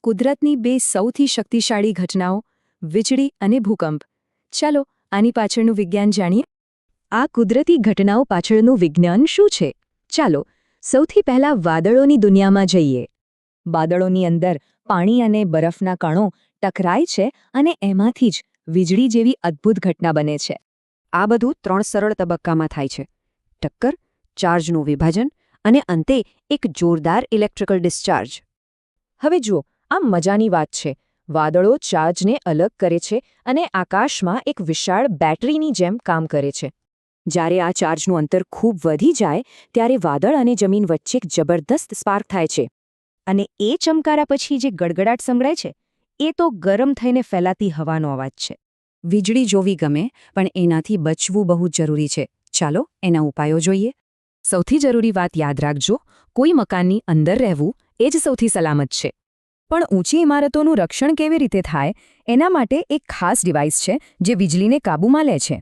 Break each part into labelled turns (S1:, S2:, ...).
S1: કુદરતની બે સૌથી શક્તિશાળી ઘટનાઓ વીજળી અને ભૂકંપ. ચાલો આની પાછળનું વિજ્ઞાન જાણીએ.
S2: આ કુદરતી ઘટનાઓ પાછળનું વિજ્ઞાન શું છે? ચાલો સૌથી પહેલા વાદળોની દુનિયામાં જઈએ.
S1: વાદળોની અંદર પાણી અને બરફના કણો ટકરાય છે અને એમાંથી જ વીજળી જેવી અદ્ભુત ઘટના બને છે.
S2: આ બધું 3 સરળ તબક્કામાં થાય છે: ટક્કર, ચાર્જનું વિભાજન અને અંતે એક જોરદાર ઇલેક્ટ્રિકલ ડિસ્ચાર્જ.
S1: હવે જુઓ, આ મજાની વાત છે. વાદળો ચાર્જને અલગ કરે છે અને આકાશમાં એક વિશાળ બેટરીની જેમ કામ કરે છે. જ્યારે આ ચાર્જનું અંતર ખૂબ વધી જાય ત્યારે વાદળ અને જમીન વચ્ચે એક જબરદસ્ત સ્પાર્ક થાય છે. અને એ ચમકારા પછી જે ગડગડાટ સંભળાય છે એ તો ગરમ થઈને ફેલાતી હવાનો અવાજ છે.
S2: વીજળી જોવી ગમે, પણ એનાથી બચવું બહુ જરૂરી છે. ચાલો એના ઉપાયો જોઈએ.
S1: સૌથી જરૂરી વાત યાદ રાખજો, કોઈ મકાનની અંદર રહેવું એ જ સૌથી સલામત છે. પણ ઊંચી ઇમારતોનું રક્ષણ કેવી રીતે થાય એના માટે એક ખાસ ડિવાઇસ છે જે વીજળીને કાબૂમાં લે છે.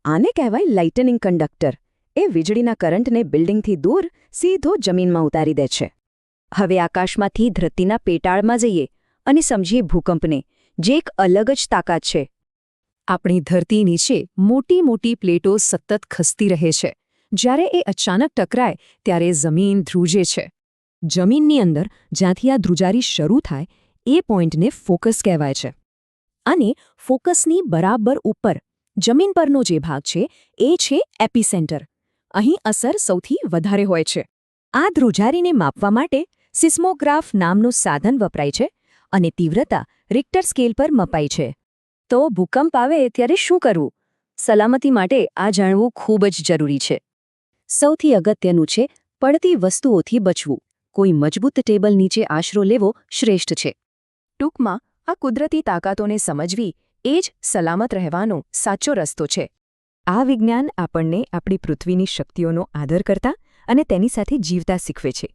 S2: આને કહેવાય લાઇટનિંગ કંડક્ટર. એ વીજળીના કરંટને બિલ્ડિંગથી દૂર સીધો જમીનમાં ઉતારી દે છે. હવે આકાશમાંથી ધરતીના પેટાળમાં જઈએ અને સમજીએ ભૂકંપને, જે એક અલગ જ તાકાત છે.
S1: આપણી ધરતી નીચે મોટી મોટી પ્લેટો સતત ખસતી રહે છે. જ્યારે એ અચાનક ટકરાય ત્યારે જમીન ધ્રુજે છે. જમીનની અંદર જ્યાંથી આ ધ્રુજારી શરૂ થાય એ પોઈન્ટને ફોકસ કહેવાય છે. અને ફોકસની બરાબર ઉપર જમીન પરનો જે ભાગ છે એ છે એપિસેન્ટર. અહીં અસર સૌથી વધારે હોય છે. આ ધ્રુજારીને માપવા માટે સિસ્મોગ્રાફ નામનું સાધન વપરાય છે અને તીવ્રતા રિક્ટર સ્કેલ પર મપાય છે. તો ભૂકંપ આવે ત્યારે શું કરવું? સલામતી માટે આ જાણવું ખૂબ જ જરૂરી છે. સૌથી અગત્યનું છે પડતી વસ્તુઓથી બચવું. કોઈ મજબૂત ટેબલ નીચે આશરો લેવો શ્રેષ્ઠ છે. ટૂંકમાં આ કુદરતી તાકાતોને સમજવી એ જ સલામત રહેવાનો સાચો રસ્તો છે. આ વિજ્ઞાન આપણને આપણી પૃથ્વીની શક્તિઓનો આદર કરતા અને તેની સાથે જીવતા શીખવે છે.